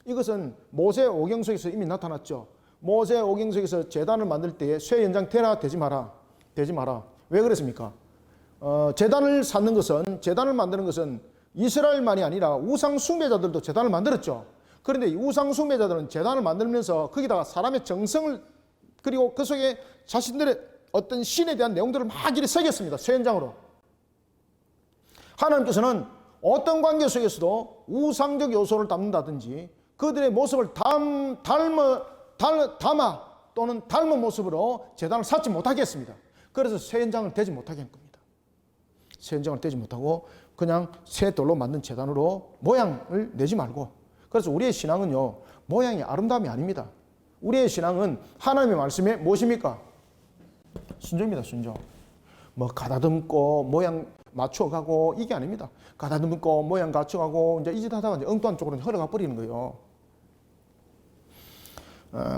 이것은 모세 오경 속에서 이미 나타났죠. 모세 오경 속에서 제단을 만들 때에 쇠 연장 되나 되지 마라. 왜 그랬습니까? 제단을 만드는 것은 이스라엘만이 아니라 우상 숭배자들도 제단을 만들었죠. 그런데 이 우상 숭배자들은 제단을 만들면서 거기다가 사람의 정성을, 그리고 그 속에 자신들의 어떤 신에 대한 내용들을 막 이리 새겼습니다. 쇠연장으로. 하나님께서는 어떤 관계 속에서도 우상적 요소를 담는다든지 그들의 모습을 담아 또는 닮은 모습으로 제단을 쌓지 못하게 했습니다. 그래서 새 현장을 대지 못하게 한 겁니다. 새 현장을 대지 못하고 그냥 새 돌로 만든 제단으로 모양을 내지 말고. 그래서 우리의 신앙은요, 모양이 아름다움이 아닙니다. 우리의 신앙은 하나님의 말씀에 무엇입니까? 순종입니다. 순종. 뭐 가다듬고 모양 맞춰가고 이게 아닙니다. 가다듬고 모양 갖춰가고 이제 이 짓 하다가 이제 엉뚱한 쪽으로 흘러가 버리는 거예요.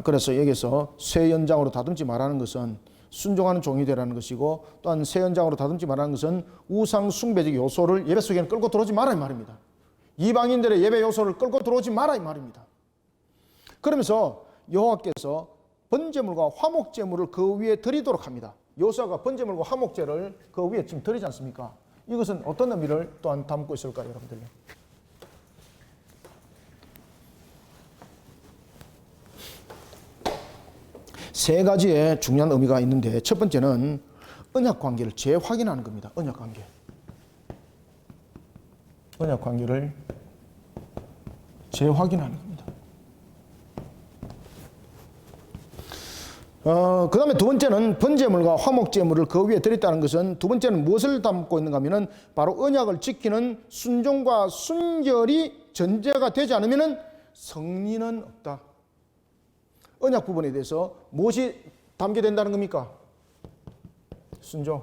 그래서 여기서 새 연장으로 다듬지 말라는 것은 순종하는 종이 되라는 것이고, 또한 새 연장으로 다듬지 말라는 것은 우상 숭배적 요소를 예배 속에는 끌고 들어오지 마라 이 말입니다. 이방인들의 예배 요소를 끌고 들어오지 마라 이 말입니다. 그러면서 여호와께서 번제물과 화목제물을 그 위에 드리도록 합니다. 요사가 번제물과 화목제를 그 위에 지금 드리지 않습니까? 이것은 어떤 의미를 또한 담고 있을까요, 여러분들? 세 가지의 중요한 의미가 있는데, 첫 번째는 언약 관계를 재확인하는 겁니다. 언약 관계. 언약 관계를 재확인하는 겁니다. 그 다음에 두 번째는 번제물과 화목제물을 그 위에 드렸다는 것은, 두 번째는 무엇을 담고 있는가 하면은 바로 언약을 지키는 순종과 순결이 전제가 되지 않으면은 성리는 없다. 언약 부분에 대해서 무엇이 담게 된다는 겁니까? 순종.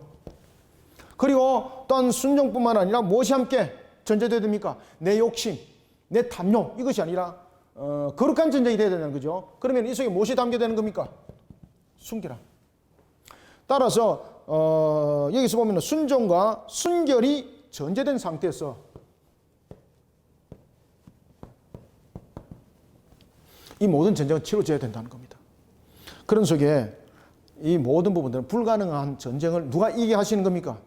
그리고 또한 순종뿐만 아니라 무엇이 함께 전제되어야 됩니까? 내 욕심, 내 탐욕, 이것이 아니라 거룩한 전쟁이 되어야 되는 거죠. 그러면 이 속에 무엇이 담게 되는 겁니까? 순결함. 따라서 여기서 보면 순종과 순결이 전제된 상태에서 이 모든 전쟁은 치러져야 된다는 겁니다. 그런 속에 이 모든 부분들은 불가능한 전쟁을 누가 이기게 하시는 겁니까?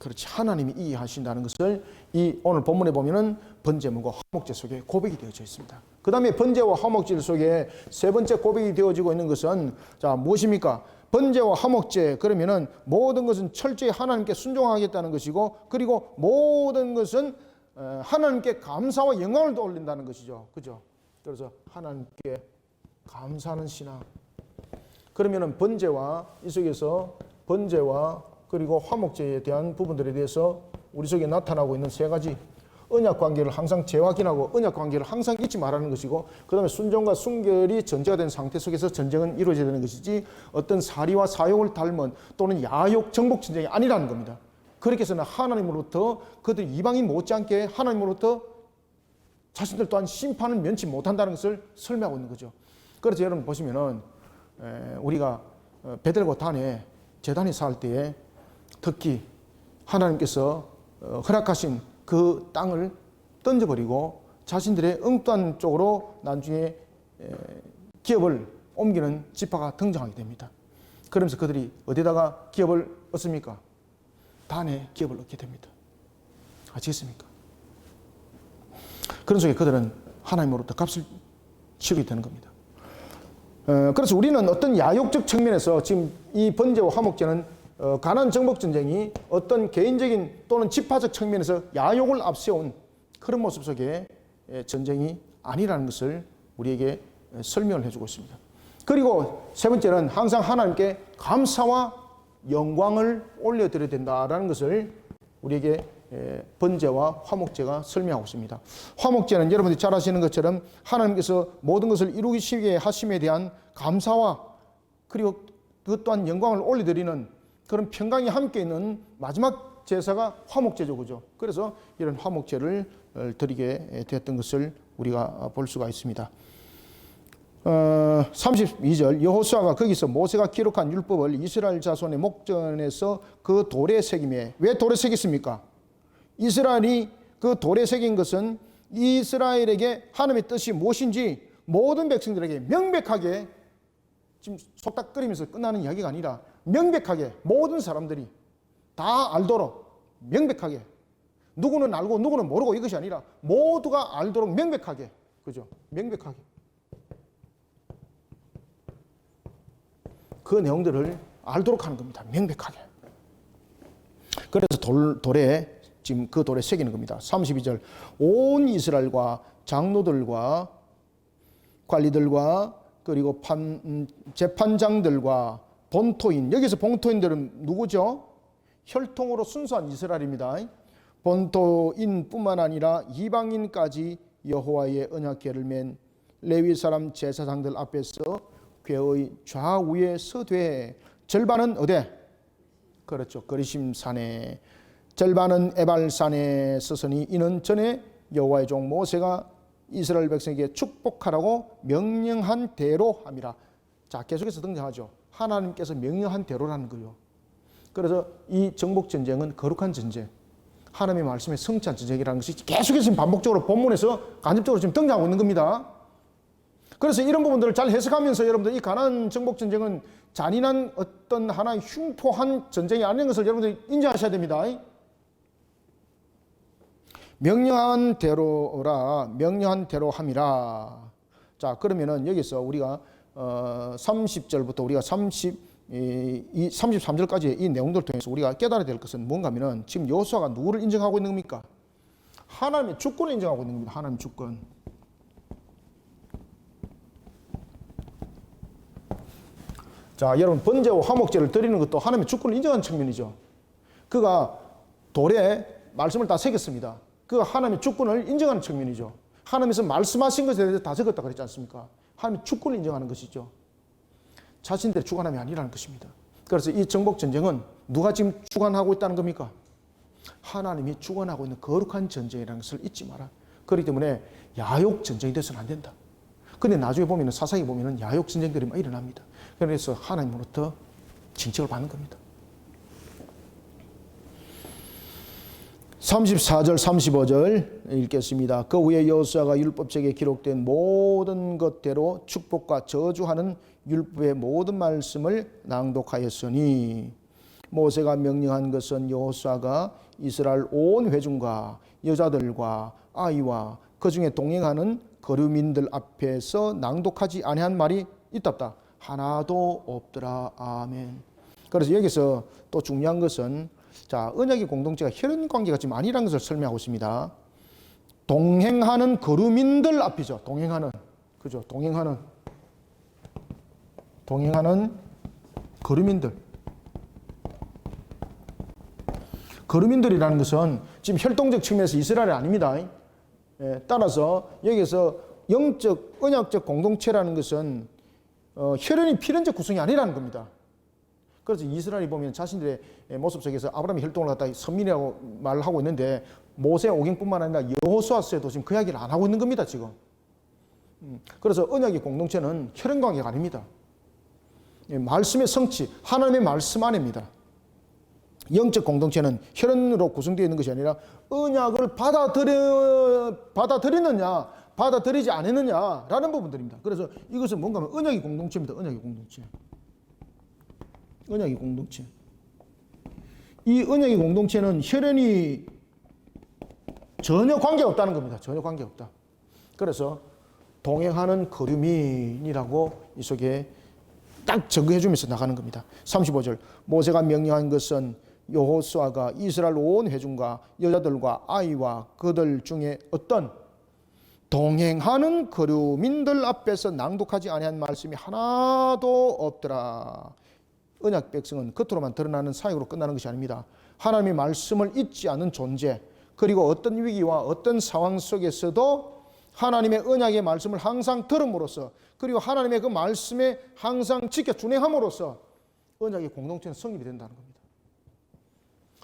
그렇지, 하나님이 이기게 하신다는 것을 이 오늘 본문에 보면은 번제물과 화목제 속에 고백이 되어져 있습니다. 그 다음에 번제와 화목제 속에 세 번째 고백이 되어지고 있는 것은, 자, 무엇입니까? 번제와 화목제, 그러면은 모든 것은 철저히 하나님께 순종하겠다는 것이고, 그리고 모든 것은 하나님께 감사와 영광을 돌린다는 것이죠. 그죠? 그래서 하나님께 감사하는 신앙. 그러면은 번제와 이 속에서 번제와 그리고 화목제에 대한 부분들에 대해서 우리 속에 나타나고 있는 세 가지 언약 관계를 항상 재확인하고 언약 관계를 항상 잊지 말라는 것이고, 그 다음에 순종과 순결이 전제가 된 상태 속에서 전쟁은 이루어져야 되는 것이지 어떤 사리와 사욕을 닮은 또는 야욕 정복 전쟁이 아니라는 겁니다. 그렇게 해서는 하나님으로부터 그들이 이방인 못지않게 하나님으로부터 자신들 또한 심판을 면치 못한다는 것을 설명하고 있는 거죠. 그래서 여러분 보시면은 우리가 베들과 단에 제단에 살 때에 특히 하나님께서 허락하신 그 땅을 던져버리고 자신들의 엉뚱한 쪽으로 나중에 기업을 옮기는 지파가 등장하게 됩니다. 그러면서 그들이 어디다가 기업을 얻습니까? 단에 기업을 얻게 됩니다. 아시겠습니까? 그런 속에 그들은 하나님으로부터 값을 치르게 되는 겁니다. 그래서 우리는 어떤 야욕적 측면에서 지금 이 번제와 화목제는 가나안 정복 전쟁이 어떤 개인적인 또는 지파적 측면에서 야욕을 앞세운 그런 모습 속에 전쟁이 아니라는 것을 우리에게 설명을 해주고 있습니다. 그리고 세 번째는 항상 하나님께 감사와 영광을 올려드려야 된다라는 것을 우리에게 번제와 화목제가 설명하고 있습니다. 화목제는 여러분들이 잘 아시는 것처럼 하나님께서 모든 것을 이루시게 하심에 대한 감사와 그리고 그것 또한 영광을 올려드리는 그런 평강이 함께 있는 마지막 제사가 화목제죠. 그죠? 그래서 이런 화목제를 드리게 되었던 것을 우리가 볼 수가 있습니다. 32절 여호수아가 거기서 모세가 기록한 율법을 이스라엘 자손의 목전에서 그 돌에 새기매. 왜 돌에 새겼습니까? 이스라엘이 그 돌에 새긴 것은 이스라엘에게 하나님의 뜻이 무엇인지 모든 백성들에게 명백하게, 지금 속닥거리면서 끝나는 이야기가 아니라 명백하게 모든 사람들이 다 알도록 명백하게, 누구는 알고 누구는 모르고 이것이 아니라 모두가 알도록 명백하게, 그죠? 명백하게 그 내용들을 알도록 하는 겁니다. 명백하게. 그래서 돌에 지금 그 돌에 새기는 겁니다. 32절 온 이스라엘과 장로들과 관리들과 그리고 재판장들과 본토인, 여기서 본토인들은 누구죠? 혈통으로 순수한 이스라엘입니다. 본토인뿐만 아니라 이방인까지 여호와의 언약궤를 맨 레위 사람 제사장들 앞에서 궤의 좌우에 서되 절반은 어디? 그렇죠. 거리심산에, 절반은 에발산에 서서니 이는 전에 여호와의 종 모세가 이스라엘 백성에게 축복하라고 명령한 대로 함이라. 자, 계속해서 등장하죠. 하나님께서 명령한 대로라는 거예요. 그래서 이 정복 전쟁은 거룩한 전쟁, 하나님의 말씀에 성취한 전쟁이라는 것이 계속해서 지금 반복적으로 본문에서 간접적으로 지금 등장하고 있는 겁니다. 그래서 이런 부분들을 잘 해석하면서 여러분들 이 가나안 정복 전쟁은 잔인한 어떤 하나의 흉포한 전쟁이 아닌 것을 여러분들이 인지하셔야 됩니다. 명령한 대로라, 명령한 대로 함이라. 자, 그러면은 여기서 우리가 30절부터 우리가 33절까지의 이 내용들을 통해서 우리가 깨달아야 될 것은 뭔가 하면은 지금 여호수아가 누구를 인정하고 있는 겁니까? 하나님의 주권을 인정하고 있는 겁니다. 하나님의 주권. 자, 여러분, 번제와 화목제를 드리는 것도 하나님의 주권을 인정하는 측면이죠. 그가 돌에 말씀을 다 새겼습니다. 그가 하나님의 주권을 인정하는 측면이죠. 하나님께서 말씀하신 것에 대해서 다 적었다 그랬지 않습니까? 하나님의 주권을 인정하는 것이죠. 자신들의 주관함이 아니라는 것입니다. 그래서 이 정복 전쟁은 누가 지금 주관하고 있다는 겁니까? 하나님이 주관하고 있는 거룩한 전쟁이라는 것을 잊지 마라. 그렇기 때문에 야욕 전쟁이 돼서는 안 된다. 근데 나중에 보면은 사사기 보면은 야욕 전쟁들이 막 일어납니다. 그래서 하나님으로부터 징책을 받는 겁니다. 34절 35절 읽겠습니다. 그 후에 여호수아가 율법책에 기록된 모든 것대로 축복과 저주하는 율법의 모든 말씀을 낭독하였으니 모세가 명령한 것은 여호수아가 이스라엘 온 회중과 여자들과 아이와 그 중에 동행하는 거류민들 앞에서 낭독하지 아니한 말이 있답다. 하나도 없더라. 아멘. 그래서 여기서 또 중요한 것은 자, 언약의 공동체가 혈연 관계가 지금 아니라는 것을 설명하고 있습니다. 동행하는 거류민들 앞이죠. 동행하는, 그죠? 동행하는 거류민들. 거류민들이라는 것은 지금 혈통적 측면에서 이스라엘이 아닙니다. 따라서 여기서 영적, 언약적 공동체라는 것은 혈연이 필연적 구성이 아니라는 겁니다. 그래서 이스라엘이 보면 자신들의 모습 속에서 아브라함의 혈통을 갖다 선민이라고 말을 하고 있는데 모세 오경뿐만 아니라 여호수아서에도 지금 그 이야기를 안 하고 있는 겁니다, 지금. 그래서 언약의 공동체는 혈연 관계가 아닙니다. 말씀의 성취, 하나님의 말씀 안입니다. 영적 공동체는 혈연으로 구성되어 있는 것이 아니라 언약을 받아들이느냐, 받아들이지 않느냐라는 부분들입니다. 그래서 이것은 뭔가 하면 언약의 공동체입니다. 언약의 공동체. 언약의 공동체. 이 언약의 공동체는 혈연이 전혀 관계가 없다는 겁니다. 전혀 관계가 없다. 그래서 동행하는 거류민이라고 이 속에 딱 적용해 주면서 나가는 겁니다. 35절. 모세가 명령한 것은 여호수아가 이스라엘 온 회중과 여자들과 아이와 그들 중에 어떤 동행하는 거류민들 앞에서 낭독하지 아니한 말씀이 하나도 없더라. 언약 백성은 겉으로만 드러나는 사역으로 끝나는 것이 아닙니다. 하나님의 말씀을 잊지 않는 존재, 그리고 어떤 위기와 어떤 상황 속에서도 하나님의 언약의 말씀을 항상 들음으로써, 그리고 하나님의 그 말씀에 항상 지켜 준행함으로써 언약의 공동체는 성립이 된다는 겁니다.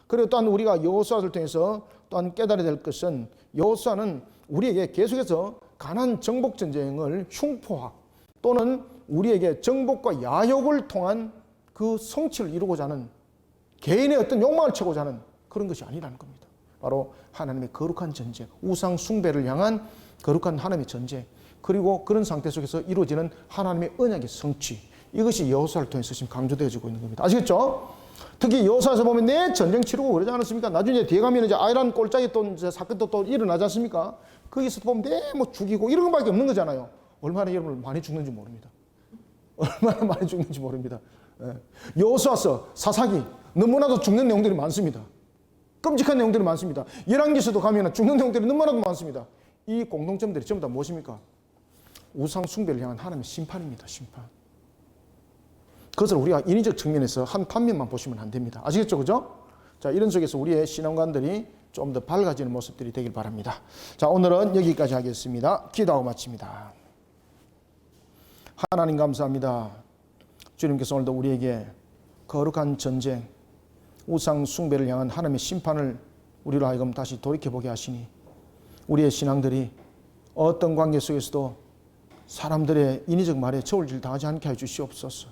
그리고 또한 우리가 여호수아를 통해서 또한 깨달아야 될 것은 여호수아는 우리에게 계속해서 가나안 정복 전쟁을 흉포화 또는 우리에게 정복과 야욕을 통한 그 성취를 이루고자 하는 개인의 어떤 욕망을 채우고자 하는 그런 것이 아니라는 겁니다. 바로 하나님의 거룩한 전쟁, 우상 숭배를 향한 거룩한 하나님의 전쟁, 그리고 그런 상태 속에서 이루어지는 하나님의 언약의 성취, 이것이 여호수아를 통해서 지금 강조되어지고 있는 겁니다. 아시겠죠? 특히 여호수아에서 보면 내 전쟁 치르고 그러지 않았습니까? 나중에 뒤에 가면 이제 아이란 꼴짝이 또 사건도 또 일어나지 않습니까? 거기서 보면 내 뭐 죽이고 이런 것밖에 없는 거잖아요. 얼마나 여러분 많이 죽는지 모릅니다. 얼마나 많이 죽는지 모릅니다. 여호수아서, 사사기 너무나도 죽는 내용들이 많습니다. 끔찍한 내용들이 많습니다. 열왕기서도 가면 죽는 내용들이 너무나도 많습니다. 이 공통점들이 전부 다 무엇입니까? 우상 숭배를 향한 하나님의 심판입니다. 심판. 그것을 우리가 인위적 측면에서 한 단면만 보시면 안 됩니다. 아시겠죠? 그죠? 자, 이런 속에서 우리의 신앙관들이 좀 더 밝아지는 모습들이 되길 바랍니다. 자, 오늘은 여기까지 하겠습니다. 기도하고 마칩니다. 하나님 감사합니다. 주님께서 오늘도 우리에게 거룩한 전쟁, 우상 숭배를 향한 하나님의 심판을 우리로 하여금 다시 돌이켜보게 하시니 우리의 신앙들이 어떤 관계 속에서도 사람들의 인위적 말에 저울질 당하지 않게 해주시옵소서.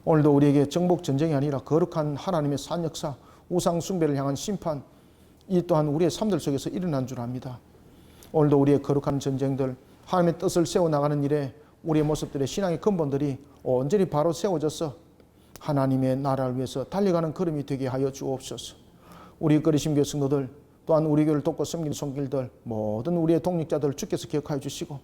오늘도 우리에게 정복 전쟁이 아니라 거룩한 하나님의 산 역사, 우상 숭배를 향한 심판, 이 또한 우리의 삶들 속에서 일어난 줄 압니다. 오늘도 우리의 거룩한 전쟁들, 하나님의 뜻을 세워나가는 일에 우리의 모습들의 신앙의 근본들이 온전히 바로 세워져서 하나님의 나라를 위해서 달려가는 걸음이 되게 하여 주옵소서. 우리 거리심교회 성도들, 또한 우리 교회를 돕고 섬기는 손길들, 모든 우리의 동력자들 주께서 기억하여 주시고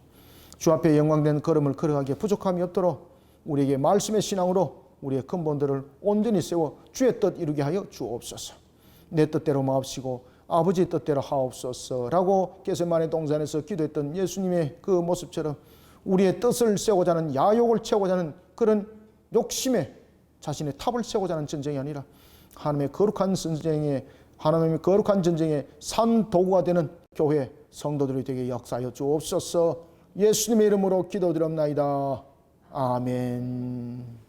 주 앞에 영광된 걸음을 걸어가기에 부족함이 없도록 우리에게 말씀의 신앙으로 우리의 근본들을 온전히 세워 주의 뜻 이루게 하여 주옵소서. 내 뜻대로 마옵시고 아버지의 뜻대로 하옵소서라고 겟세마네 동산에서 기도했던 예수님의 그 모습처럼 우리의 뜻을 세우고자 하는 야욕을 채우고자 하는 그런 욕심에 자신의 탑을 세우고자 하는 전쟁이 아니라 하나님의 거룩한 전쟁의 산 도구가 되는 교회 성도들이 되게 역사하여 주옵소서. 예수님의 이름으로 기도드립나이다. 아멘.